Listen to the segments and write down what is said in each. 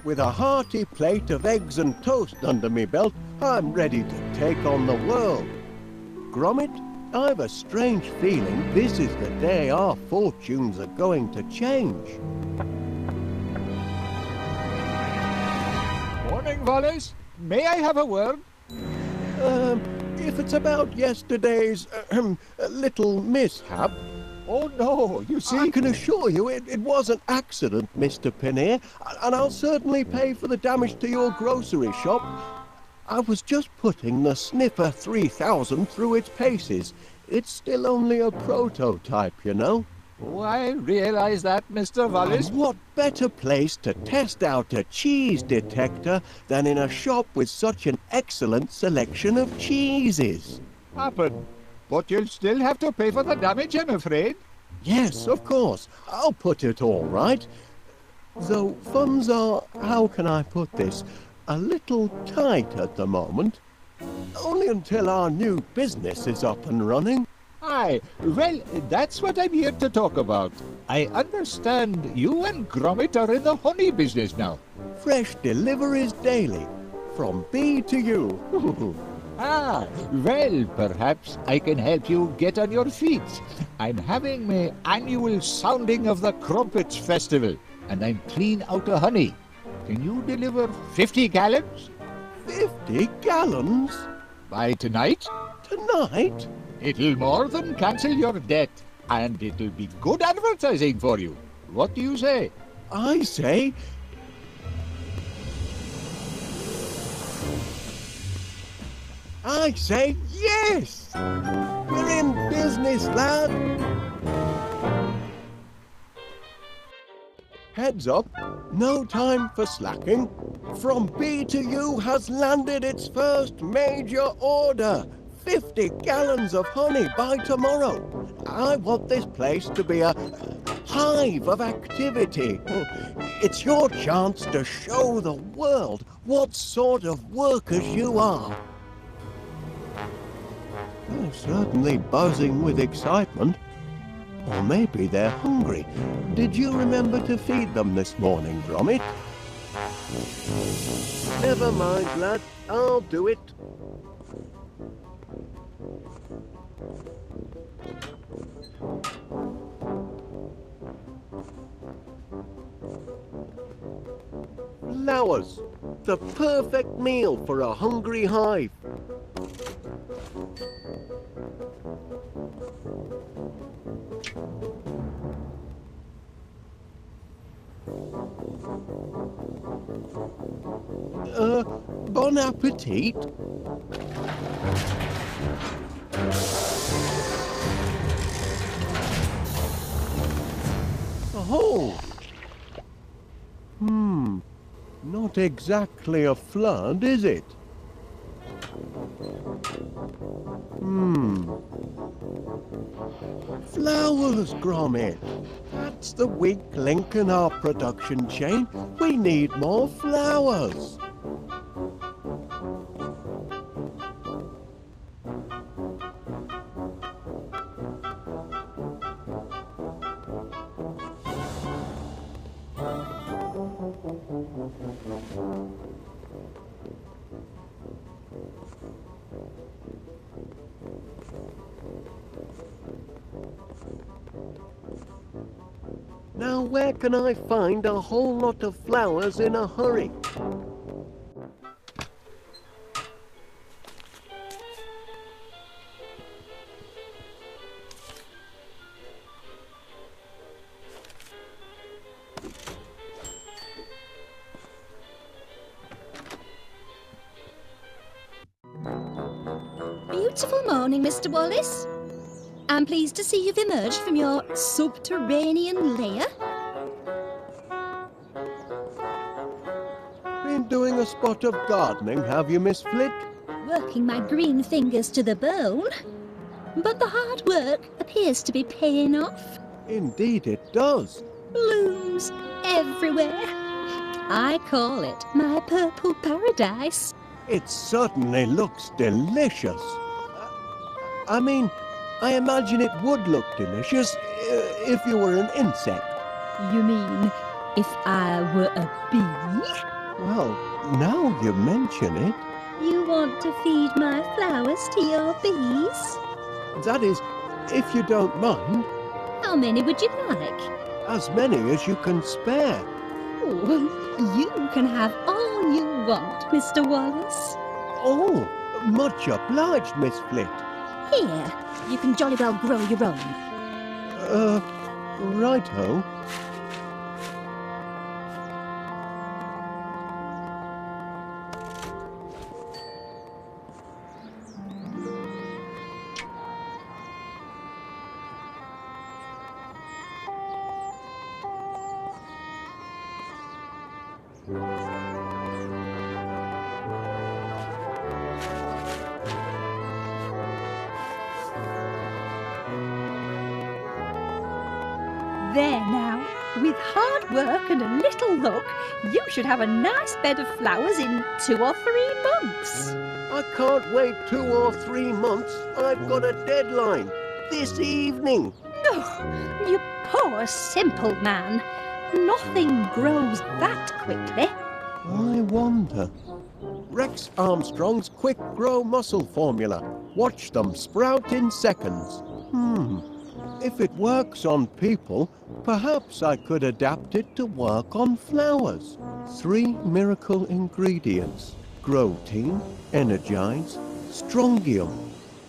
With a hearty plate of eggs and toast under me belt, I'm ready to take on the world. Gromit, I've a strange feeling this is the day our fortunes are going to change. Morning, Wallace. May I have a word? If it's about yesterday's little mishap... Oh, no, you see... I can assure you it was an accident, Mr. Pinnear, and I'll certainly pay for the damage to your grocery shop. I was just putting the Sniffer 3000 through its paces. It's still only a prototype, you know. Oh, I realize that, Mr. Wallace. And what better place to test out a cheese detector than in a shop with such an excellent selection of cheeses? Happen. But you'll still have to pay for the damage, I'm afraid. Yes, of course. I'll put it all right. Though funds are, how can I put this, a little tight at the moment. Only until our new business is up and running. Aye, well, that's what I'm here to talk about. I understand you and Gromit are in the honey business now. Fresh deliveries daily, from bee to you. Ah, well, perhaps I can help you get on your feet. I'm having my annual sounding of the Crumpets Festival, and I'm clean out of honey. Can you deliver 50 gallons? 50 gallons? By tonight? Tonight? It'll more than cancel your debt, and it'll be good advertising for you. What do you say? I say... yes! We're in business, lad! Heads up, no time for slacking. From B to U has landed its first major order. 50 gallons of honey by tomorrow. I want this place to be a hive of activity. It's your chance to show the world what sort of workers you are. They're certainly buzzing with excitement. Or maybe they're hungry. Did you remember to feed them this morning, Gromit? Never mind, lad. I'll do it. Flowers. The perfect meal for a hungry hive. Bon appetit. Oh. Not exactly a flood, is it? Flowers, Gromit. That's the weak link in our production chain. We need more flowers. Now where can I find a whole lot of flowers in a hurry? Beautiful morning, Mr. Wallace. I'm pleased to see you've emerged from your subterranean lair. Been doing a spot of gardening, have you, Miss Flit? Working my green fingers to the bone. But the hard work appears to be paying off. Indeed it does. Blooms everywhere. I call it my purple paradise. It certainly looks delicious. I mean, I imagine it would look delicious if you were an insect. You mean if I were a bee? Well, now you mention it, You want to feed my flowers to your bees? that is, if you don't mind, How many would you like? as many as you can spare. Oh, you can have all you want, Mr. Wallace. Oh, much obliged, Miss Flit. Here, you can jolly well grow your own. Righto. There now, with hard work and a little luck, you should have a nice bed of flowers in 2 or 3 months. I can't wait 2 or 3 months. I've got a deadline. This evening. Oh, you poor simple man. Nothing grows that quickly. I wonder. Rex Armstrong's quick grow muscle formula. Watch them sprout in seconds. If it works on people, perhaps I could adapt it to work on flowers. 3 miracle ingredients. Grow-team, energize, strongium.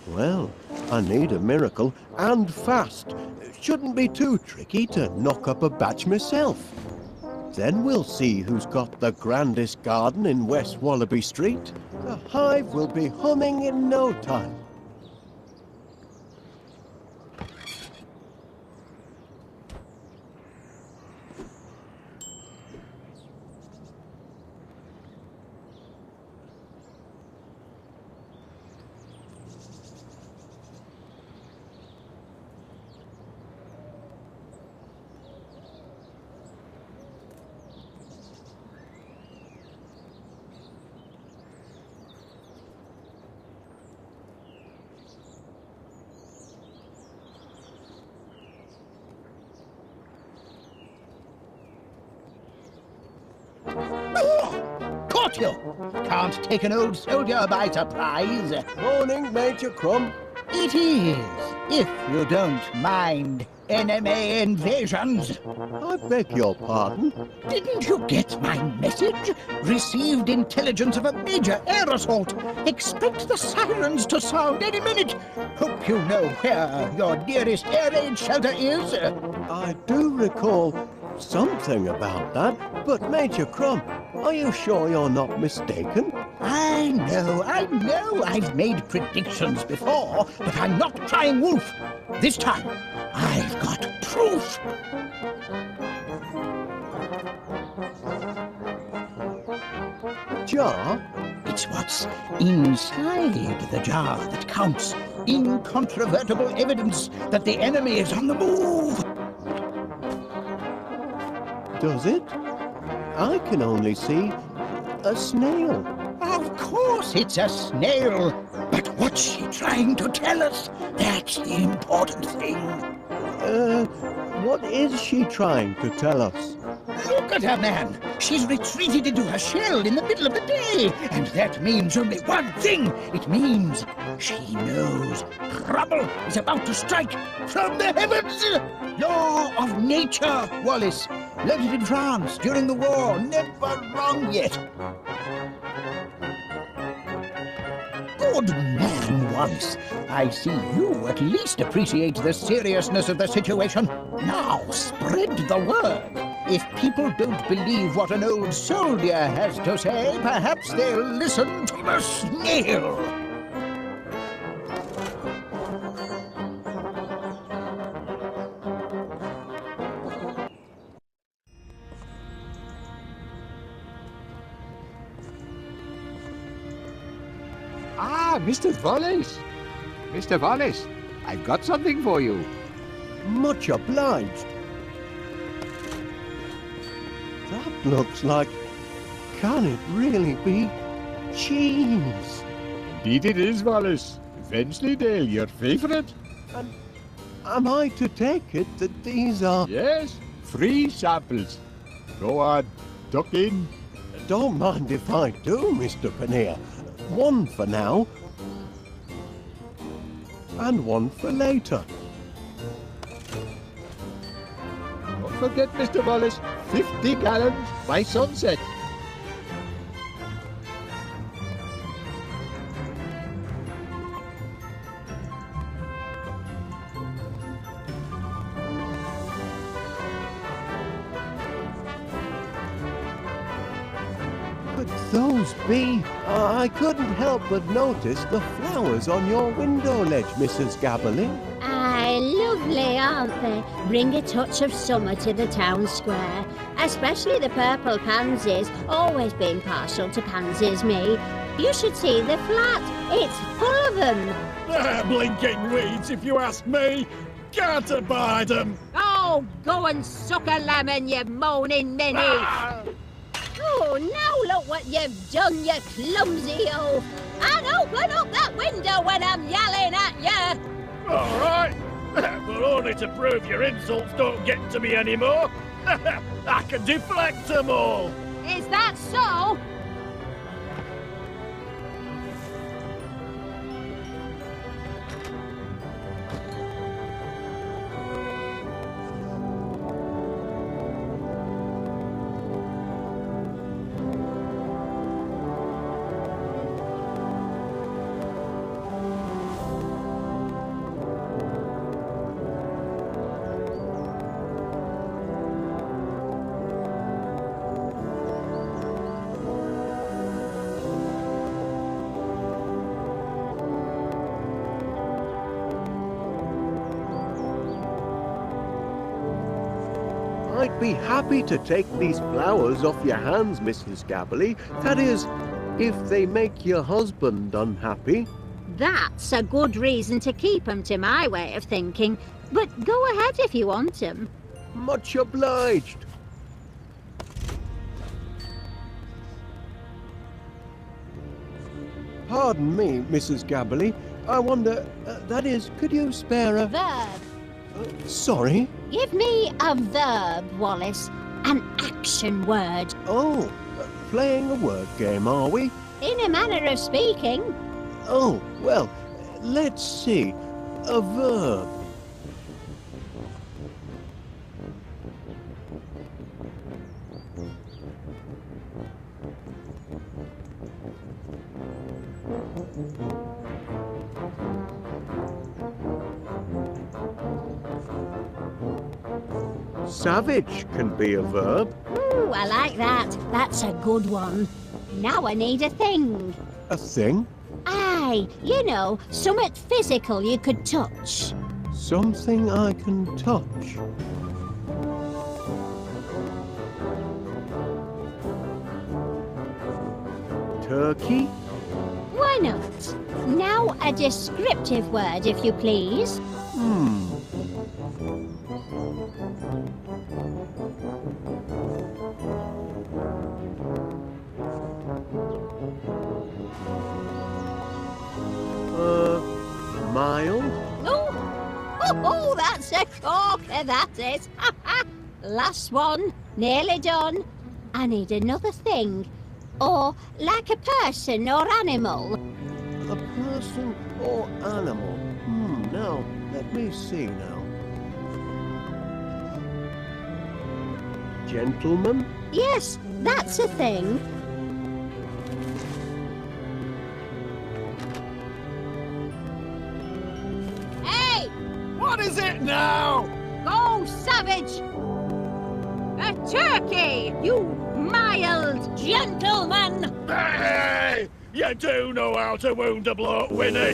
Well, I need a miracle, and fast. Shouldn't be too tricky to knock up a batch myself. Then we'll see who's got the grandest garden in West Wallaby Street. The hive will be humming in no time. Caught you! Can't take an old soldier by surprise. Morning, Major Crumb. It is, if you don't mind enemy invasions. I beg your pardon. Didn't you get my message? Received intelligence of a major air assault. Expect the sirens to sound any minute. Hope you know where your nearest air raid shelter is. I do recall something about that, but Major Crumb, are you sure you're not mistaken? I know. I've made predictions before, but I'm not crying wolf. This time, I've got proof. Jar? It's what's inside the jar that counts. Incontrovertible evidence that the enemy is on the move. Does it? I can only see a snail. Of course it's a snail. But what's she trying to tell us? That's the important thing. What is she trying to tell us? Look at her, man. She's retreated into her shell in the middle of the day. And that means only one thing. It means she knows trouble is about to strike from the heavens. Law of nature, Wallace. Learned it in France during the war. Never wrong yet. Good man, Wallace. I see you at least appreciate the seriousness of the situation. Now, spread the word. If people don't believe what an old soldier has to say, perhaps they'll listen to the snail. Ah, Mr. Wallace! Mr. Wallace, I've got something for you. Much obliged. That looks like... Can it really be cheese? Indeed it is, Wallace. Wensleydale, your favourite? And am I to take it that these are... Yes, free samples. Go on, duck in, and Don't mind if I do, Mr. Paneer. One for now, and one for later. Don't forget, Mr. Wallace, 50 gallons by sunset. Could those be? I couldn't help but notice the flowers on your window ledge, Mrs. Gabberling. Aye, lovely, aren't they? Bring a touch of summer to the town square. Especially the purple pansies. Always been partial to pansies, me. You should see the flat. It's full of them. They're blinking weeds, if you ask me. Can't abide them. Oh, go and suck a lemon, you moaning ninny. Oh, now look what you've done, you clumsy oaf. And open up that window when I'm yelling at you. All right, but only to prove your insults don't get to me anymore. I can deflect them all. Is that so? I'd be happy to take these flowers off your hands, Mrs. Gabberly. That is, if they make your husband unhappy. That's a good reason to keep 'em, to my way of thinking. But go ahead if you want 'em. Much obliged. Pardon me, Mrs. Gabberly. I wonder, that is, could you spare a... Verb. Sorry? Give me a verb, Wallace. An action word. Oh, playing a word game, are we? In a manner of speaking. Oh, well, let's see. A verb. Savage can be a verb. Ooh, I like that. That's a good one. Now I need a thing. A thing? Aye, you know, something physical you could touch. Something I can touch. Turkey? Why not? Now a descriptive word, if you please. Mild? Oh, that's a corker, that is. Last one, nearly done. I need another thing. Or like a person or animal. A person or animal? Now, let me see now. Gentleman? Yes, that's a thing. Hey! What is it now? Go, savage! A turkey, you mild gentleman! Hey! You do know how to wound a bloke, Winnie.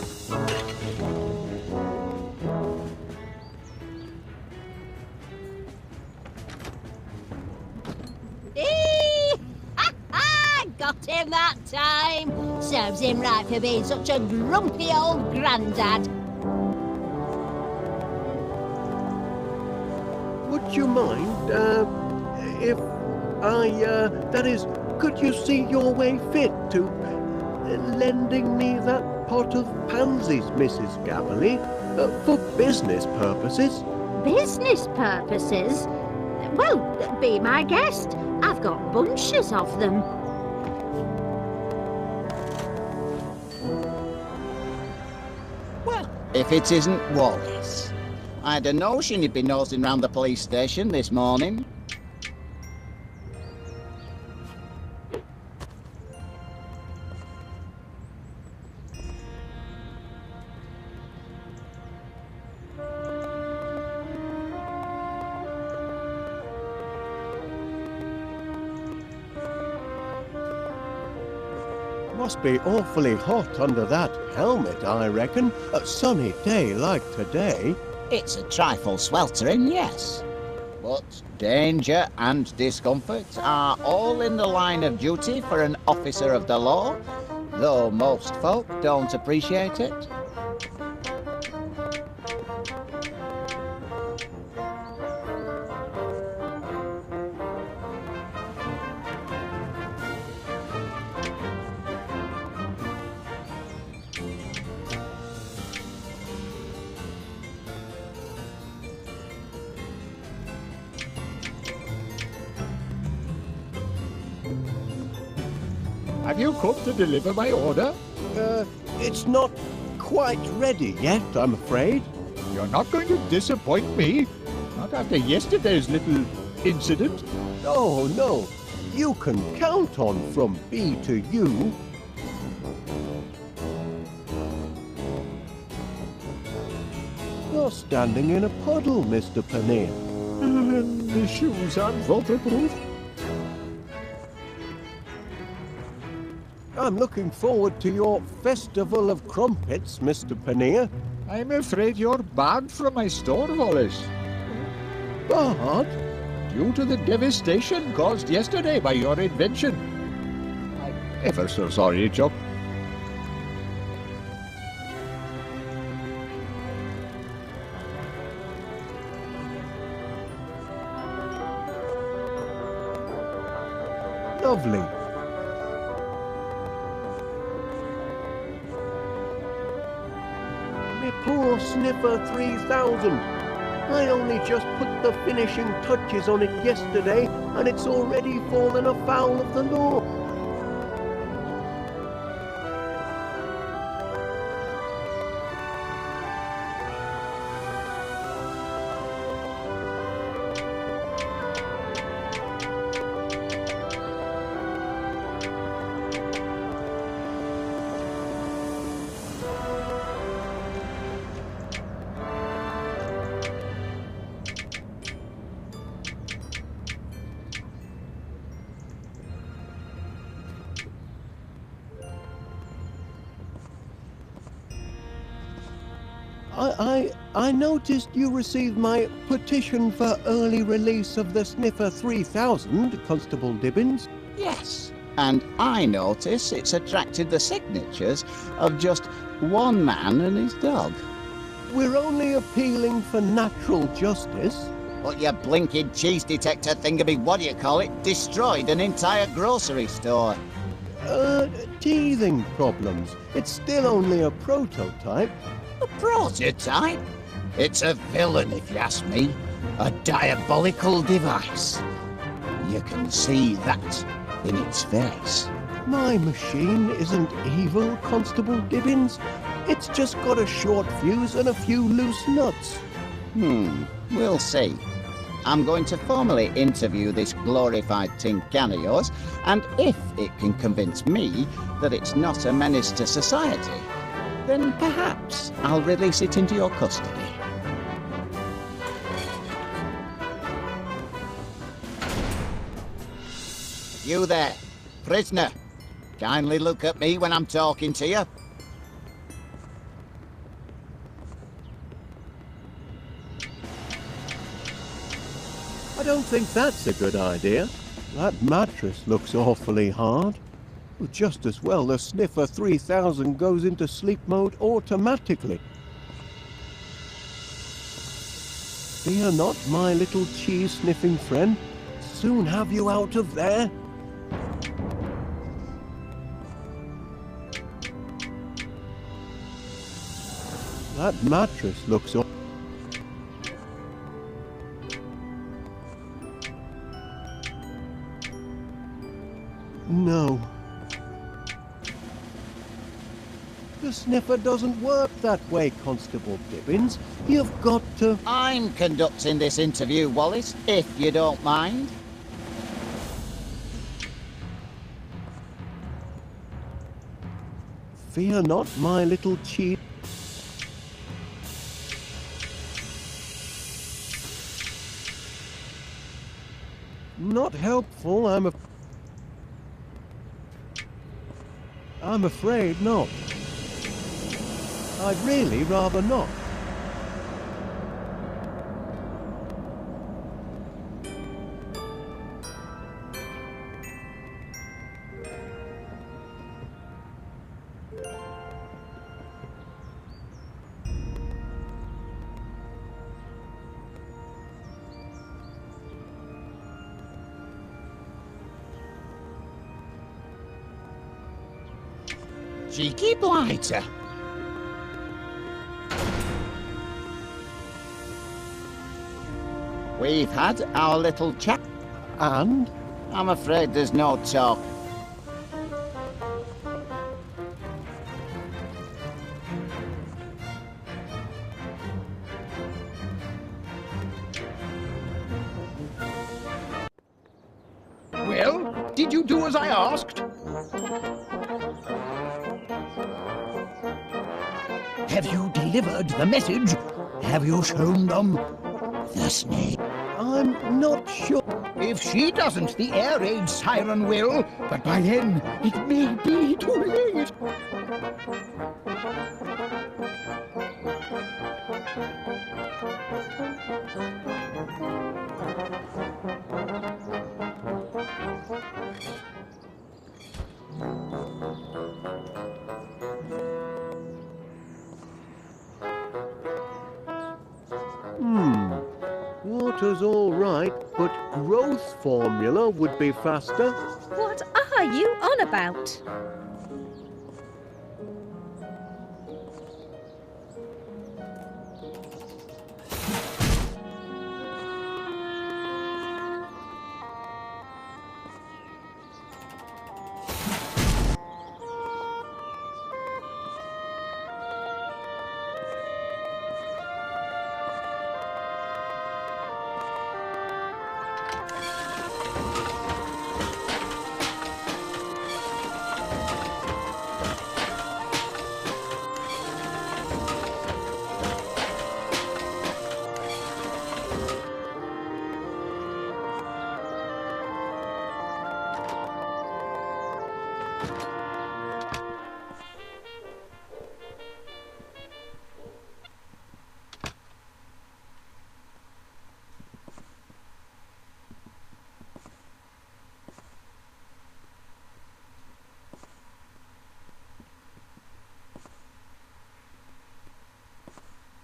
Got him that time. Serves him right for being such a grumpy old grandad. Would you mind, if I, that is, could you see your way fit to lending me that pot of pansies, Mrs. Gabberly, for business purposes? Business purposes? Well, be my guest. I've got bunches of them. if it isn't Wallace. I had a notion he'd be nosing round the police station this morning. Must be awfully hot under that helmet, I reckon. A sunny day like today. It's a trifle sweltering, yes. But danger and discomfort are all in the line of duty for an officer of the law, though most folk don't appreciate it. Have you come to deliver my order? It's not quite ready yet, I'm afraid. You're not going to disappoint me. Not after yesterday's little incident. Oh, no. You can count on from B to U. You're standing in a puddle, Mr. Paneer. The shoes aren't waterproof. I'm looking forward to your Festival of Crumpets, Mr. Paneer. I'm afraid you're barred from my store, Wallace. Barred? Due to the devastation caused yesterday by your invention. I'm ever so sorry, Chuck. Lovely. Me poor Sniffer 3000. I only just put the finishing touches on it yesterday, and it's already fallen afoul of the law. I noticed you received my petition for early release of the Sniffer 3000, Constable Dibbins. Yes, and I notice it's attracted the signatures of just one man and his dog. We're only appealing for natural justice. But your blinking cheese detector thingammy, what do you call it, destroyed an entire grocery store. Teething problems. It's still only a prototype. A prototype? It's a villain, if you ask me. A diabolical device. You can see that in its face. My machine isn't evil, Constable Dibbins. It's just got a short fuse and a few loose nuts. We'll see. I'm going to formally interview this glorified tin can of yours, and if it can convince me that it's not a menace to society, then perhaps I'll release it into your custody. You there, prisoner. Kindly look at me when I'm talking to you. I don't think that's a good idea. That mattress looks awfully hard. Well, just as well the Sniffer 3000 goes into sleep mode automatically. Fear not, my little cheese-sniffing friend. Soon have you out of there. That mattress looks awful. No. The The sniffer doesn't work that way, Constable Bibbins. You've got to... I'm conducting this interview, Wallace, if you don't mind. Fear not, my little chief. Not helpful, I'm afraid not. I'd really rather not. Cheeky blighter. We've had our little chat. And? I'm afraid there's no talk. Well, did you do as I asked? Have you delivered the message? Have you shown them the snake? I'm not sure. If she doesn't, the air raid siren will, but by then it may be too late. Water's all right, but growth formula would be faster. What are you on about?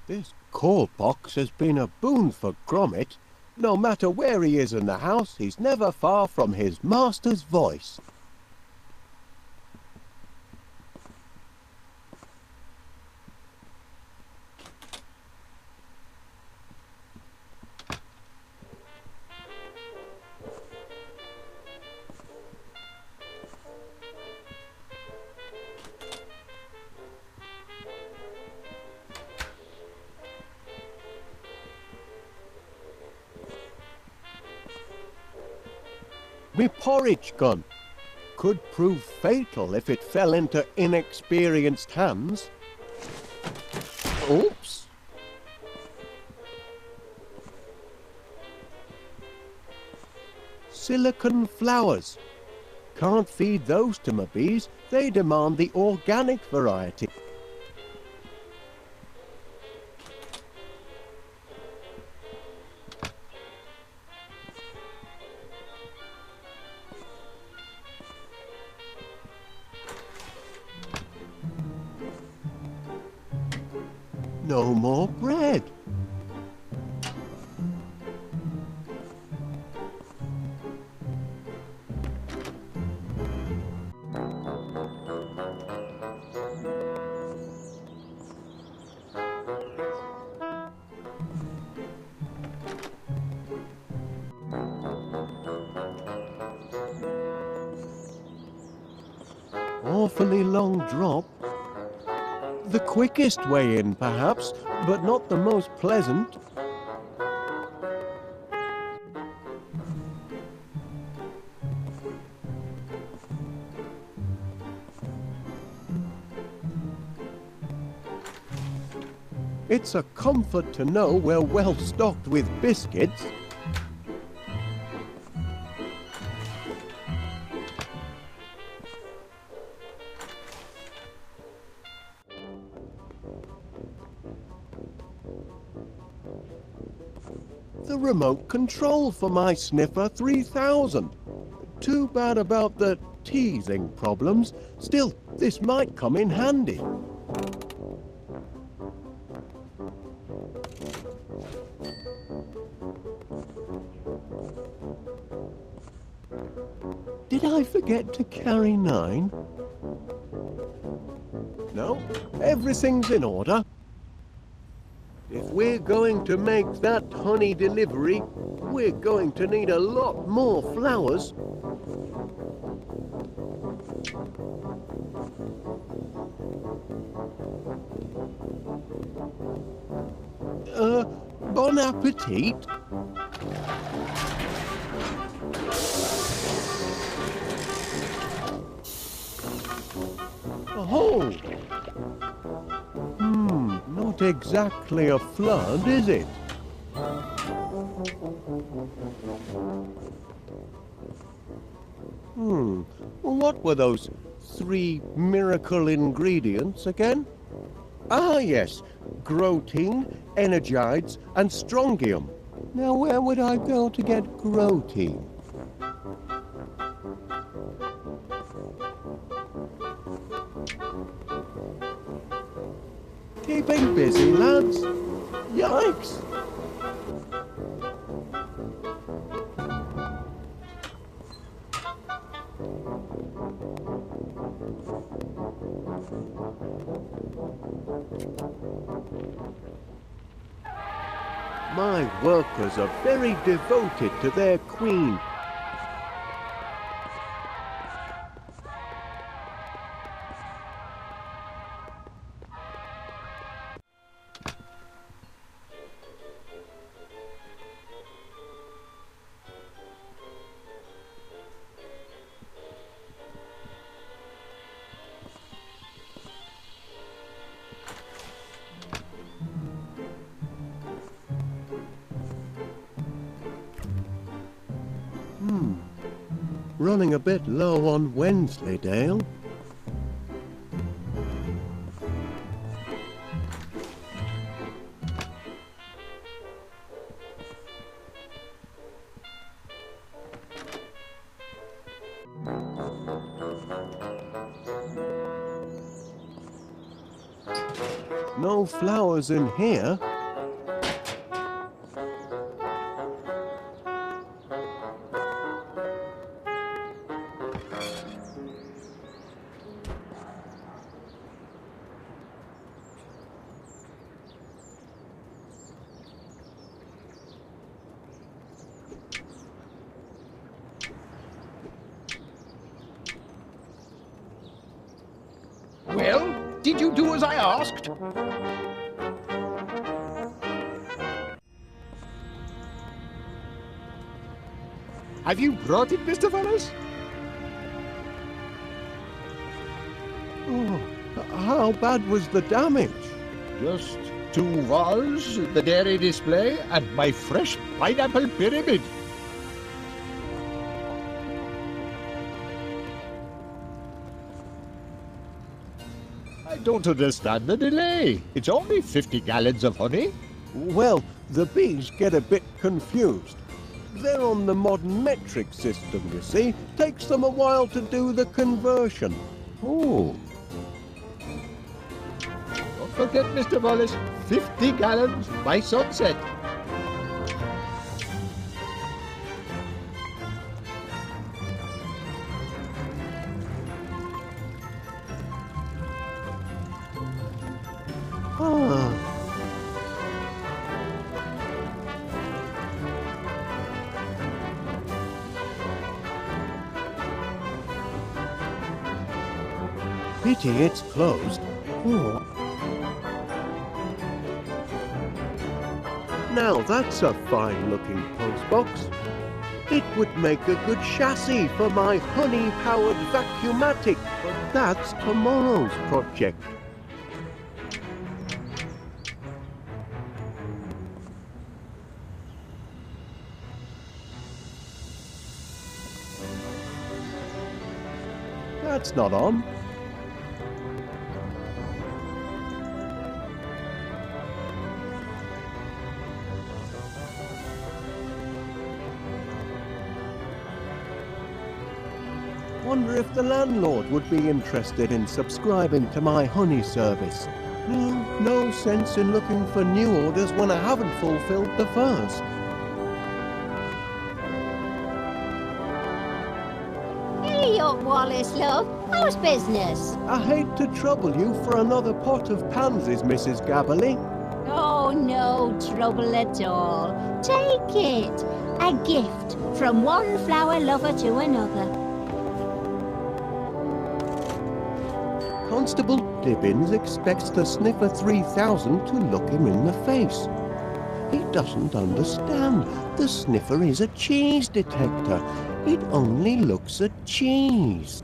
This call box has been a boon for Gromit. No matter where he is in the house, he's never far from his master's voice. Me porridge gun could prove fatal if it fell into inexperienced hands. Oops. Silicon flowers. Can't feed those to my bees. They demand the organic variety. No more bread. Awfully long drop. The quickest way in, perhaps, but not the most pleasant. It's a comfort to know we're well stocked with biscuits. The remote control for my Sniffer 3000. Too bad about the teething problems. Still, this might come in handy. Did I forget to carry 9? No, everything's in order. If we're going to make that honey delivery, we're going to need a lot more flowers. Bon appetit. Oh! Not exactly a flood, is it? What were those 3 miracle ingredients again? Ah, yes. Grotein, energides, and strongium. Now, where would I go to get grotein? Keeping busy, lads. Yikes! My workers are very devoted to their queen. Running a bit low on Wensleydale. No flowers in here. Well, did you do as I asked? Have you brought it, Mr. Wallace? Oh, how bad was the damage? Just 2 walls, the dairy display, and my fresh pineapple pyramid. I don't understand the delay. It's only 50 gallons of honey. Well, the bees get a bit confused. They're on the modern metric system, you see. Takes them a while to do the conversion. Oh. Don't forget, Mr. Wallace, 50 gallons by sunset. Ah. Pity it's closed. Oh. Now that's a fine-looking postbox. It would make a good chassis for my honey-powered vacuumatic, but that's tomorrow's project. That's not on. Wonder if the landlord would be interested in subscribing to my honey service. No sense in looking for new orders when I haven't fulfilled the first. Hey up, Wallace, love. How's business? I hate to trouble you for another pot of pansies, Mrs. Gabberly. Oh, no trouble at all. Take it. A gift from one flower lover to another. Constable Dibbins expects the Sniffer 3000 to look him in the face. He doesn't understand. The Sniffer is a cheese detector. It only looks at cheese.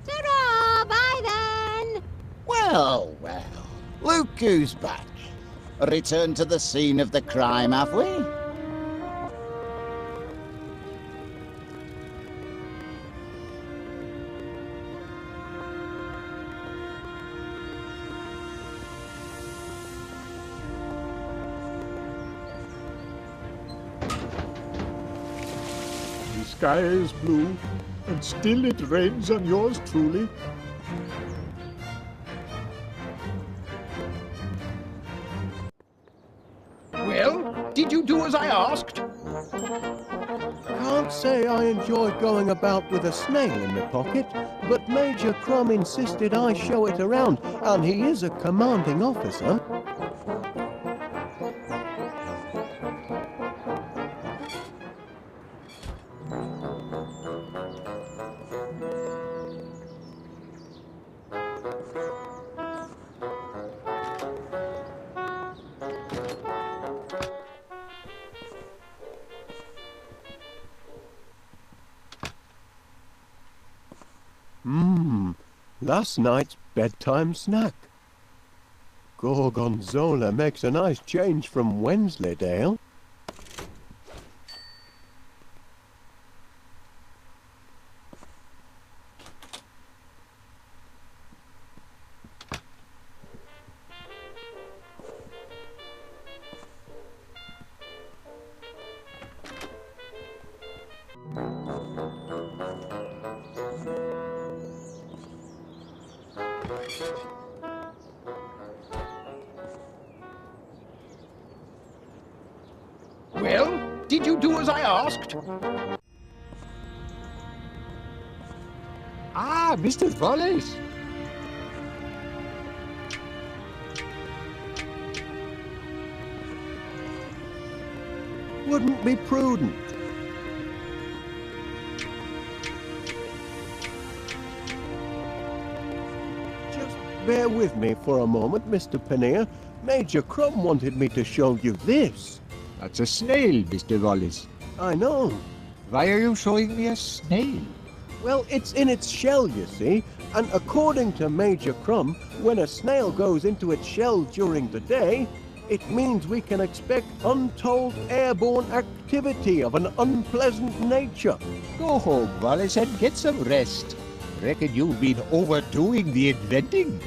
Ta-ra! Bye then! Well, look who's back. Returned to the scene of the crime, have we? The sky is blue, and still it rains on yours truly. Well, did you do as I asked? Can't say I enjoyed going about with a snail in my pocket, but Major Crumb insisted I show it around, and he is a commanding officer. Last night's bedtime snack. Gorgonzola makes a nice change from Wensleydale. Well, did you do as I asked? Ah, Mr. Wallace. Wouldn't be prudent. Just bear with me for a moment, Mr. Pannier. Major Crumb wanted me to show you this. That's a snail, Mr. Wallace. I know. Why are you showing me a snail? Well, it's in its shell, you see, and according to Major Crumb, when a snail goes into its shell during the day, it means we can expect untold airborne activity of an unpleasant nature. Go home, Wallace, and get some rest. Reckon you've been overdoing the inventing.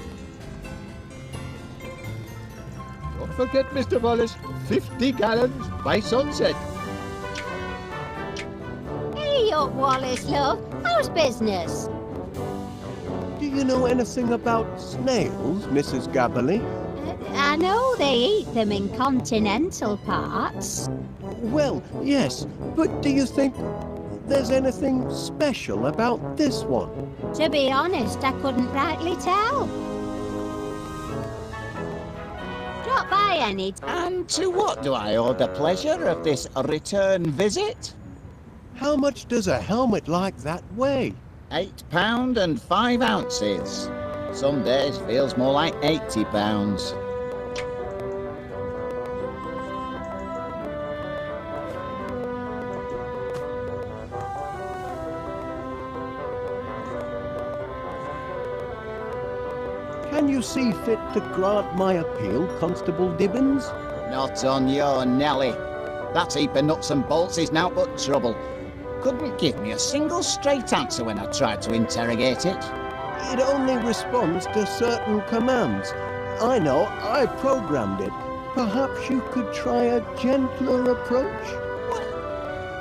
Don't forget, Mr. Wallace, 50 gallons by sunset. Hey up, Wallace, love. How's business? Do you know anything about snails, Mrs. Gabberly? I know they eat them in continental parts. Well, yes, but do you think there's anything special about this one? To be honest, I couldn't rightly tell. Drop by any time. And to what do I owe the pleasure of this return visit? How much does a helmet like that weigh? £8 and 5 ounces. Some days feels more like £80. Can you see fit to grant my appeal, Constable Dibbins? Not on your Nelly. That heap of nuts and bolts is now but trouble. Couldn't give me a single straight answer when I tried to interrogate it. It only responds to certain commands. I know, I programmed it. Perhaps you could try a gentler approach?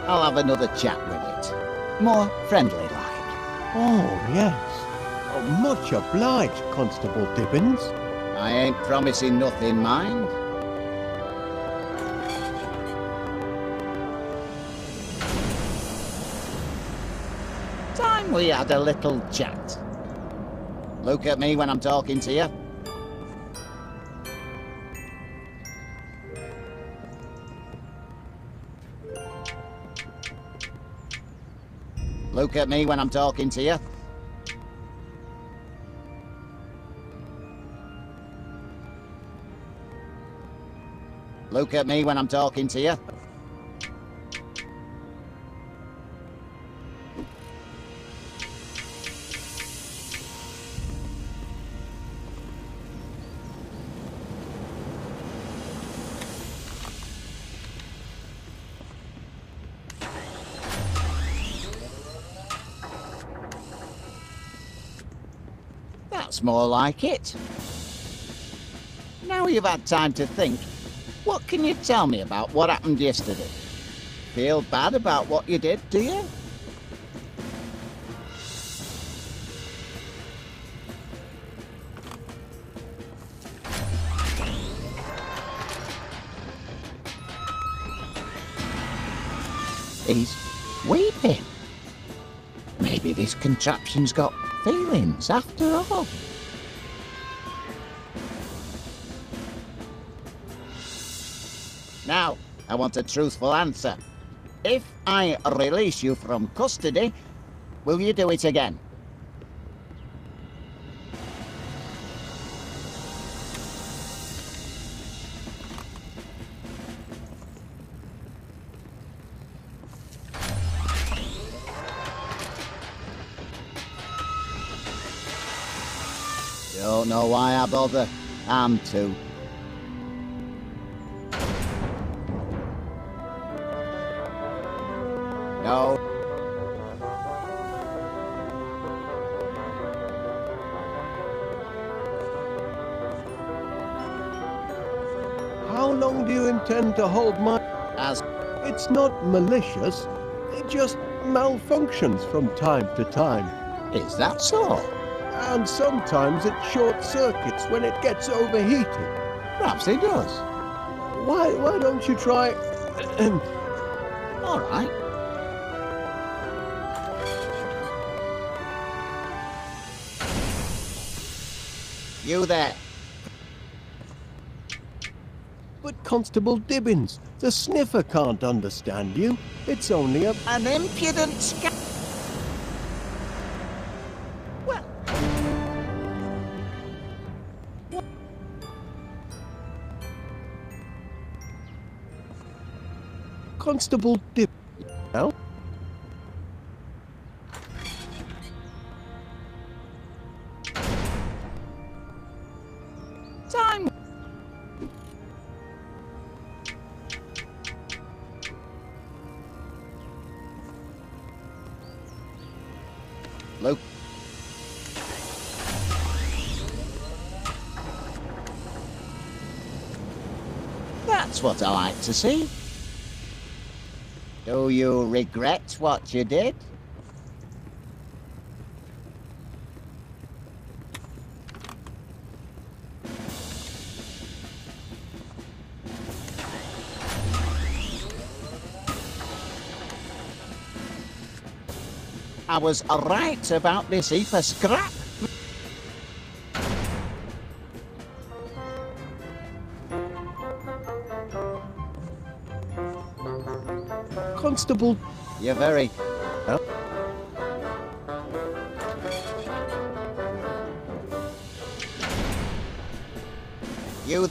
I'll have another chat with it. More friendly-like. Oh, yes. Oh, much obliged, Constable Dibbins. I ain't promising nothing, mind. Time we had a little chat. Look at me when I'm talking to you. Look at me when I'm talking to you. Look at me when I'm talking to you. That's more like it. Now you've had time to think, what can you tell me about what happened yesterday? Feel bad about what you did, do you? He's weeping. Maybe this contraption's got feelings after all. Now, I want a truthful answer. If I release you from custody, will you do it again? Don't know why I bother. I'm too. No. How long do you intend to hold my... As It's not malicious. It just malfunctions from time to time. is that so? And sometimes it short circuits when it gets overheated. Perhaps it does. Why don't you try... All right. You there. But Constable Dibbins, the sniffer can't understand you. It's only a... An impudent scoundrel. Well, Constable Dib... Well? time. Luke. That's what I like to see. Do you regret what you did? I was right about this heap of scrap. Constable... You're very... You...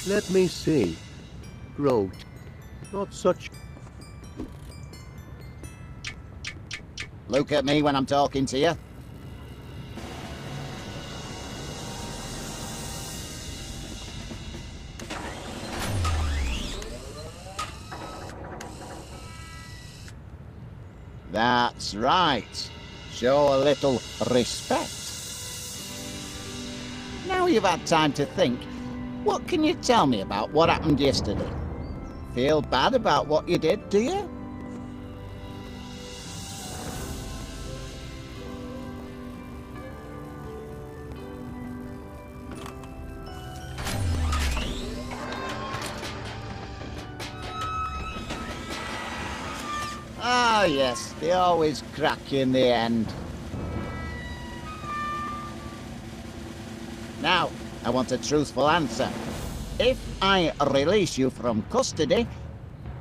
Let me see. Grow. Not such... Look at me when I'm talking to you. That's right. Show a little respect. Now you've had time to think, what can you tell me about what happened yesterday? Feel bad about what you did, do you? Ah, yes, they always crack in the end. Now, I want a truthful answer. If I release you from custody,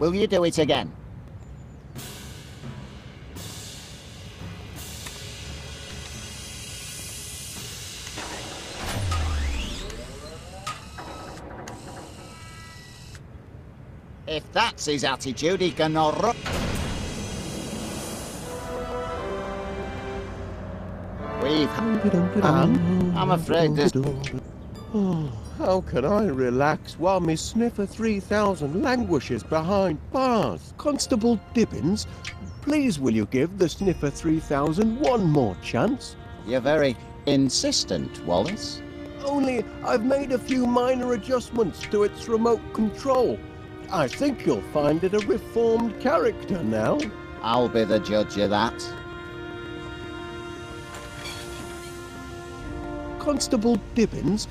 will you do it again? If that's his attitude, he can run. I'm afraid this... Oh, how can I relax while Miss Sniffer 3000 languishes behind bars? Constable Dibbins, please will you give the Sniffer 3000 one more chance? You're very insistent, Wallace. Only I've made a few minor adjustments to its remote control. I think you'll find it a reformed character now. I'll be the judge of that. Constable Dibbins,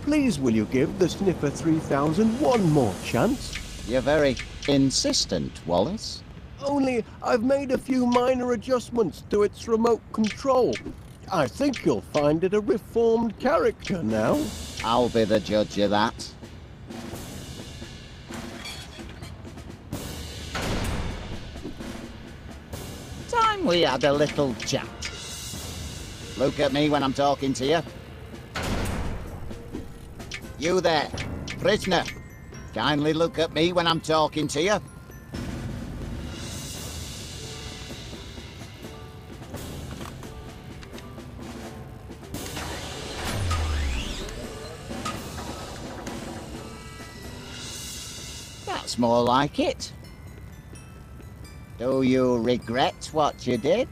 please will you give the Sniffer 3000 one more chance? You're very insistent, Wallace. Only I've made a few minor adjustments to its remote control. I think you'll find it a reformed character now. I'll be the judge of that. Time we had a little chat. Look at me when I'm talking to you. You there, prisoner. Kindly look at me when I'm talking to you. That's more like it. Do you regret what you did?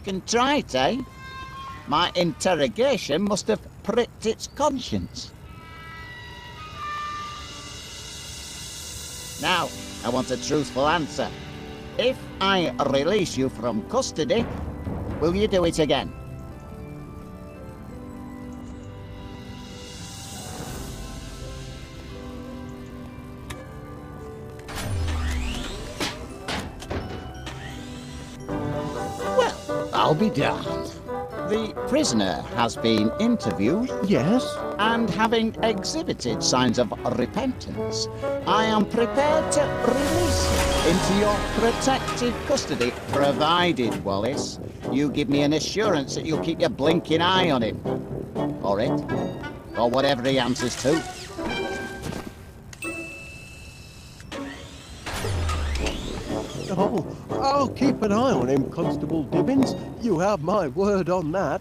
Contrite, eh? My interrogation must have pricked its conscience. Now, I want a truthful answer. If I release you from custody, will you do it again? I'll be damned. The prisoner has been interviewed. Yes? And having exhibited signs of repentance, I am prepared to release him into your protective custody, provided, Wallace, you give me an assurance that you'll keep your blinking eye on him. Or it. Or whatever he answers to. Oh, I'll keep an eye on him, Constable Dibbins. You have my word on that.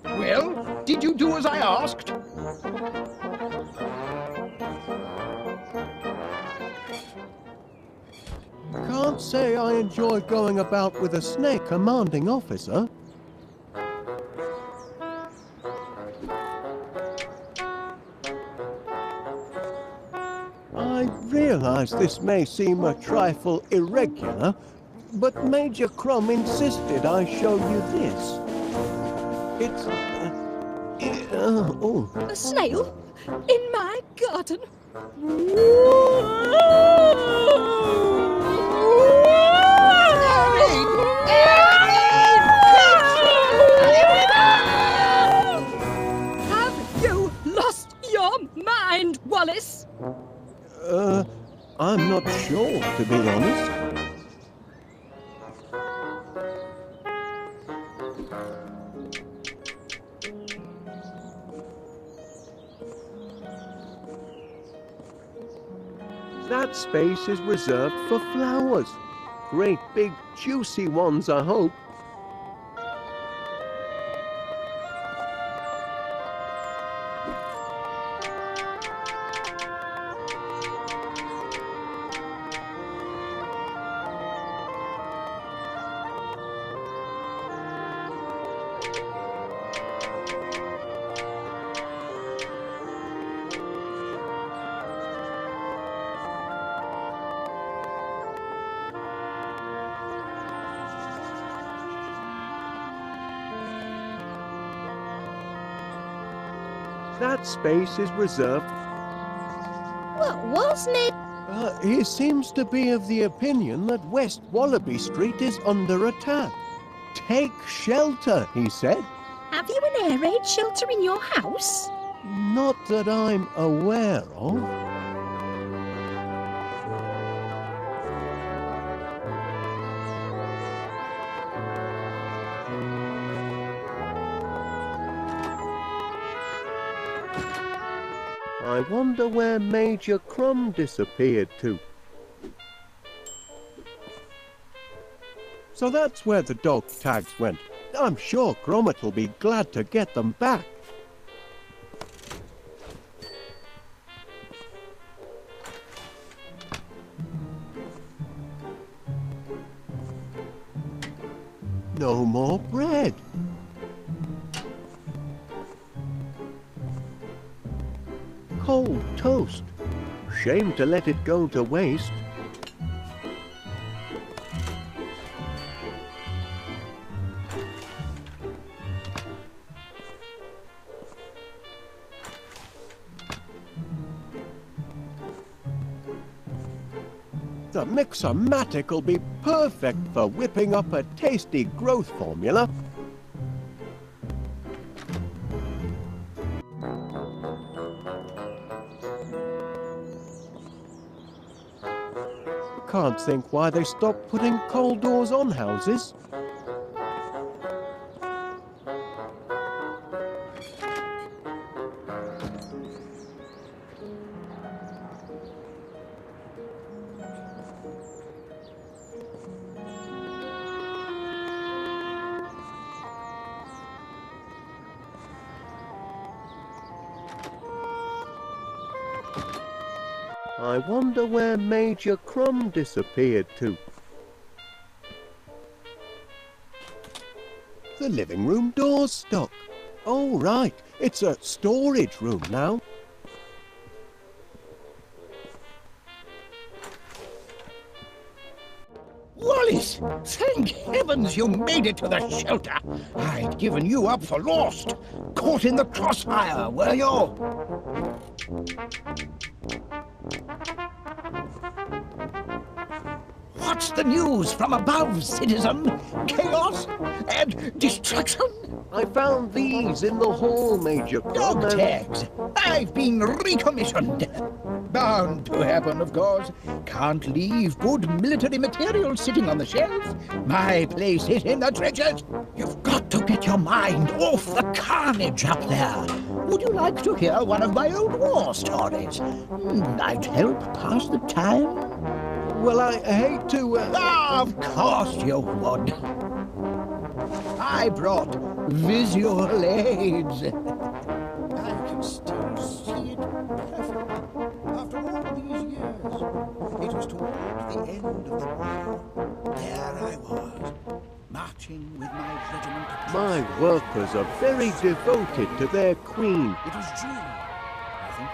Well, did you do as I asked? Can't say I enjoy going about with a snake commanding officer. I realise this may seem a trifle irregular, but Major Crumb insisted I show you this. It's... A snail? In my garden? Have you lost your mind, Wallace? I'm not sure, to be honest. That space is reserved for flowers. Great big juicy ones, I hope. That space is reserved. What was it? He seems to be of the opinion that West Wallaby Street is under attack. Take shelter, he said. Have you an air raid shelter in your house? Not that I'm aware of. I wonder where Major Crumb disappeared to. So that's where the dog tags went. I'm sure Gromit will be glad to get them back. No more bread. Cold toast. Shame to let it go to waste. The Mix-O-Matic will be perfect for whipping up a tasty growth formula. Can't think why they stopped putting cold doors on houses. I wonder where Major Crumb disappeared to. The living room door's stuck. Oh, right. It's a storage room now. Wallace, thank heavens you made it to the shelter. I'd given you up for lost. Caught in the crossfire, were you? What's the news from above, citizen? Chaos and destruction? I found these in the hall, Major Crumb. Dog tags. I've been recommissioned. Bound to happen, of course. Can't leave good military material sitting on the shelf. My place is in the trenches. You've got to get your mind off the carnage up there. Would you like to hear one of my old war stories? I'd help pass the time. Well, I hate to... Of course you would. I brought visual aids. I can still see it perfectly. After all these years, it was toward the end of the war. There I was, marching with my regiment of My workers are very devoted to their queen. It was June, I think.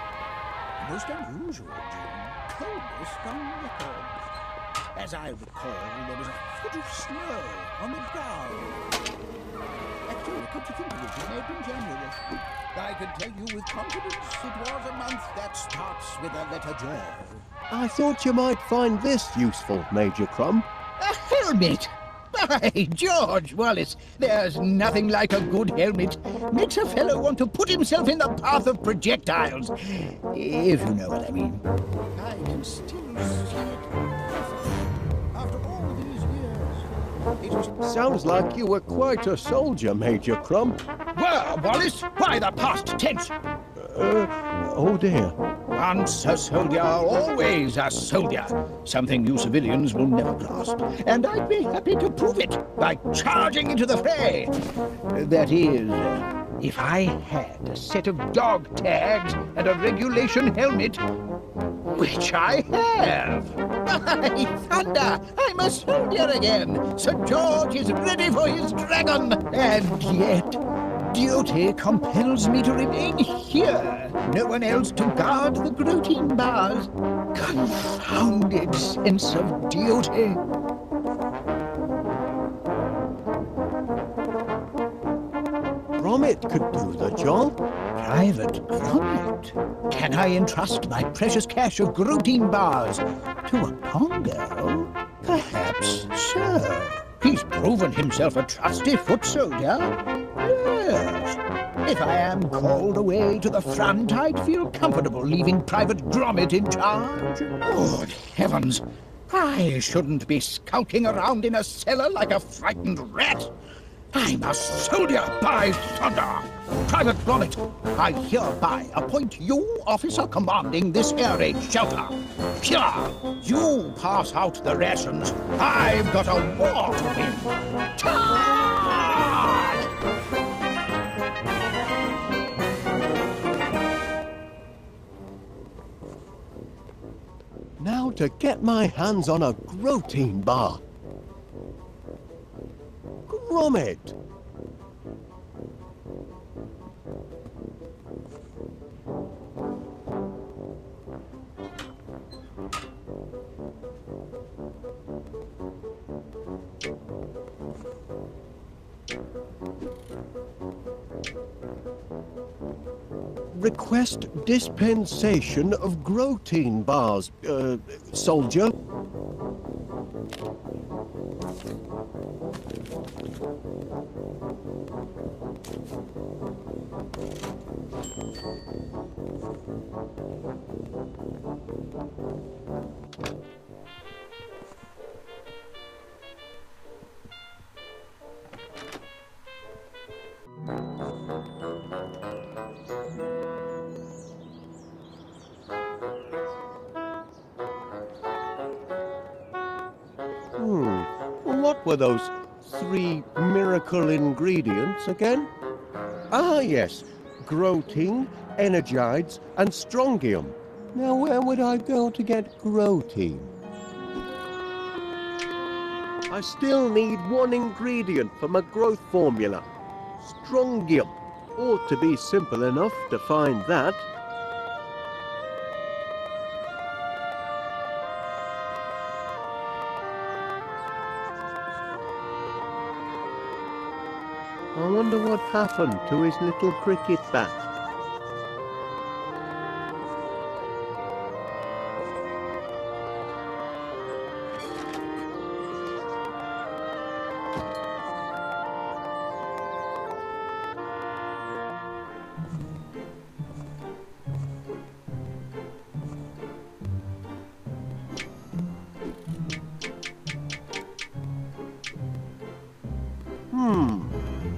A most unusual June. Coldest on record. As I recall, there was a foot of snow on the ground. Actually, come to think of it, it may have been January. I can tell you with confidence it was a month that starts with the letter J. I thought you might find this useful, Major Crumb. A helmet! By George, Wallace, there's nothing like a good helmet. Makes a fellow want to put himself in the path of projectiles, if you know what I mean. I can still see it after all these years. It was... Sounds like you were quite a soldier, Major Crumb. Well, Wallace, why the past tense? Oh dear. Once a soldier, always a soldier. Something you civilians will never grasp. And I'd be happy to prove it by charging into the fray. That is, if I had a set of dog tags and a regulation helmet, which I have. By thunder, I'm a soldier again. Sir George is ready for his dragon. And yet... duty compels me to remain here. No one else to guard the grotine bars. Confounded sense of duty. Gromit could do the job. Private Gromit? Can I entrust my precious cache of grotine bars to a Pongo? Perhaps so. He's proven himself a trusty foot soldier. Yes. If I am called away to the front, I'd feel comfortable leaving Private Gromit in charge. Good heavens! I shouldn't be skulking around in a cellar like a frightened rat. I'm a soldier, by thunder! Private Gromit, I hereby appoint you officer commanding this air raid shelter. Here, you pass out the rations. I've got a war to win. Charge! Now to get my hands on a grotine bar. Gromit! Request dispensation of grotine bars, soldier. What were those 3 miracle ingredients again? Ah, yes. Grotine, energides, and strongium. Now, where would I go to get grotine? I still need 1 ingredient for my growth formula. Strongium. Ought to be simple enough to find that. I wonder what happened to his little cricket bat.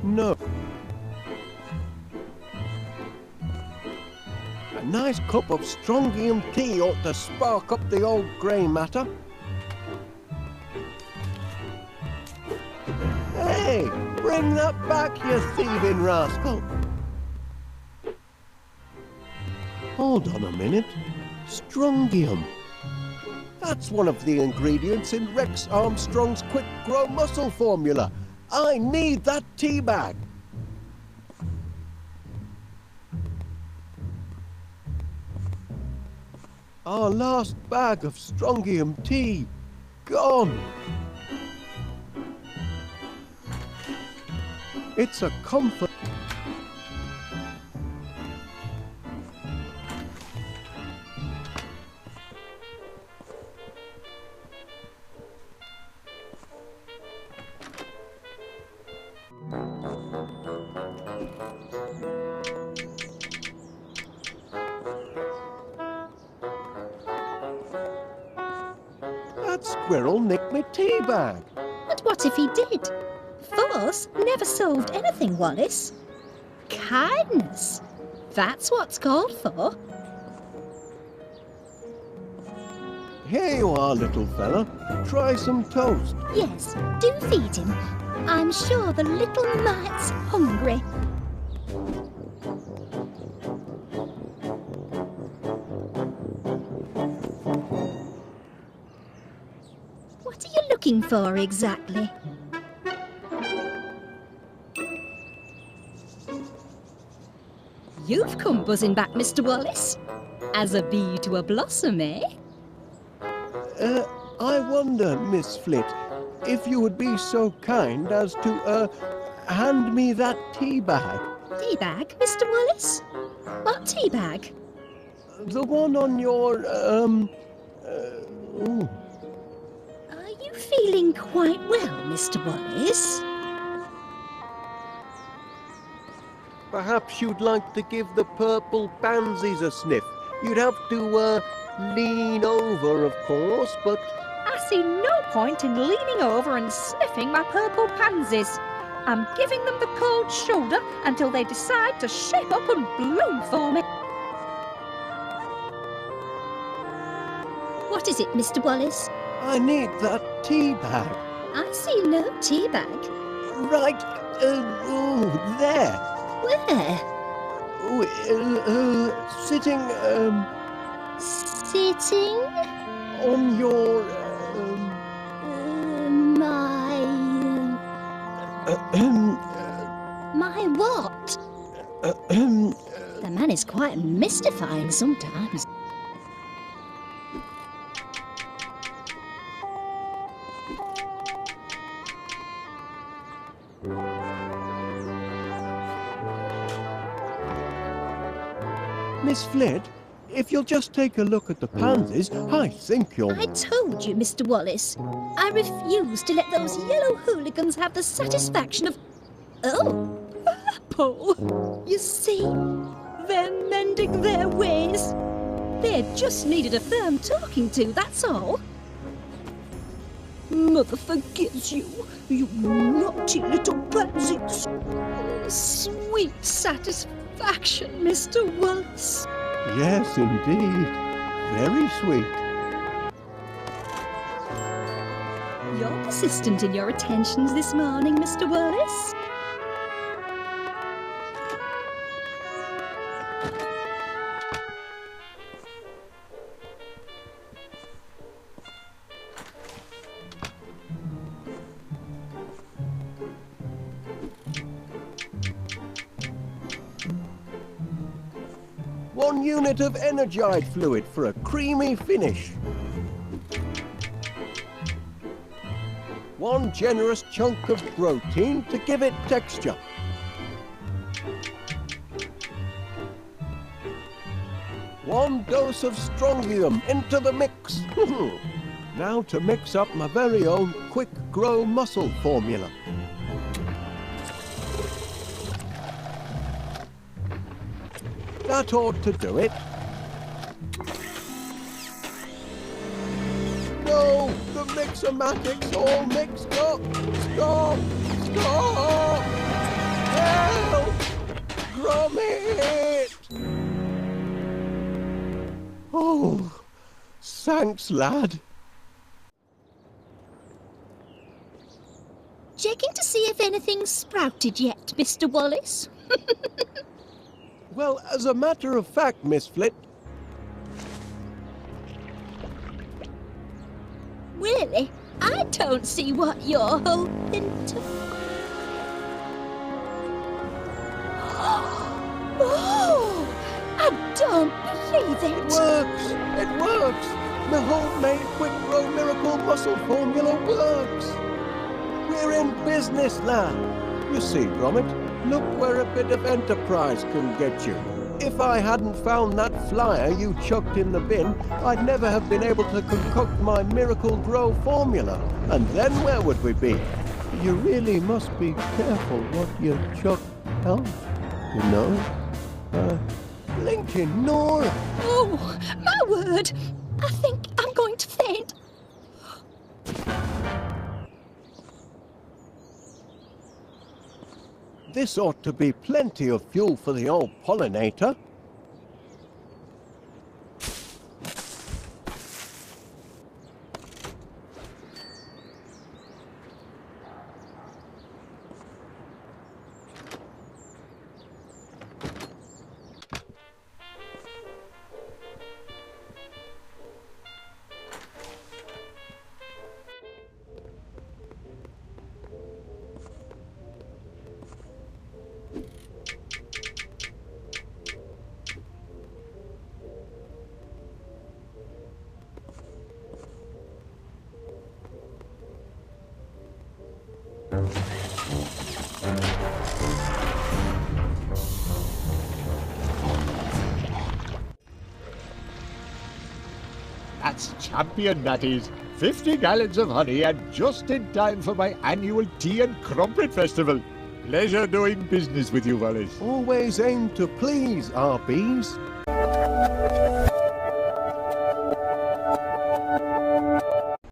No. A nice cup of strongium tea ought to spark up the old grey matter. Hey, bring that back, you thieving rascal. Hold on a minute. Strongium. That's one of the ingredients in Rex Armstrong's Quick Grow Muscle formula. I need that tea bag. Our last bag of strongium tea. gone. It's a comfort. That squirrel nicked me tea bag. And what if he did? Force never solved anything, Wallace. Kindness. That's what's called for. Here you are, little fella. Try some toast. Yes, do feed him. I'm sure the little mite's hungry. What are you looking for exactly? You've come buzzing back, Mr. Wallace. As a bee to a blossom, eh? I wonder, Miss Flit, if you would be so kind as to, hand me that tea bag. Tea bag, Mr. Wallace? What tea bag? The one on your, ooh. Are you feeling quite well, Mr. Wallace? Perhaps you'd like to give the purple pansies a sniff. You'd have to, lean over, of course, but... I see no point in leaning over and sniffing my purple pansies. I'm giving them the cold shoulder until they decide to shape up and bloom for me. What is it, Mr. Wallace? I need that tea bag. I see no tea bag. Right, there. Where? Sitting, Sitting? on your, My what? The man is quite mystifying sometimes. Miss Flit, if you'll just take a look at the pansies, I think you'll... I told you, Mr. Wallace. I refuse to let those yellow hooligans have the satisfaction of... Oh, purple. You see, they're mending their ways. They just needed a firm talking to, that's all. Mother forgives you, you naughty little pansies. Sweet satisfaction, Mr. Wallace. Yes, indeed. Very sweet. You're persistent in your attentions this morning, Mr. Wallace. One unit of energized fluid for a creamy finish. One generous chunk of protein to give it texture. One dose of strontium into the mix. Now to mix up my very own quick grow muscle formula. That ought to do it. No, the mixomatic's all mixed up. Stop! Stop! Help! Gromit! Oh, thanks, lad. Checking to see if anything's sprouted yet, Mr. Wallace. Well, as a matter of fact, Miss Flit, Really? I don't see what you're hoping to... Oh! I don't believe it it! works! It works! The homemade quick grow miracle muscle formula works. We're in business, lad. You see, Gromit, look where a bit of enterprise can get you. If I hadn't found that flyer you chucked in the bin, I'd never have been able to concoct my miracle grow formula. And then where would we be? You really must be careful what you chuck out, you know? Blinking Nora! Oh, my word! I think I'm going to faint. This ought to be plenty of fuel for the old pollinator. That's champion, that is. 50 gallons of honey and just in time for my annual tea and crumpet festival. Pleasure doing business with you, Wallace. Always aim to please our bees.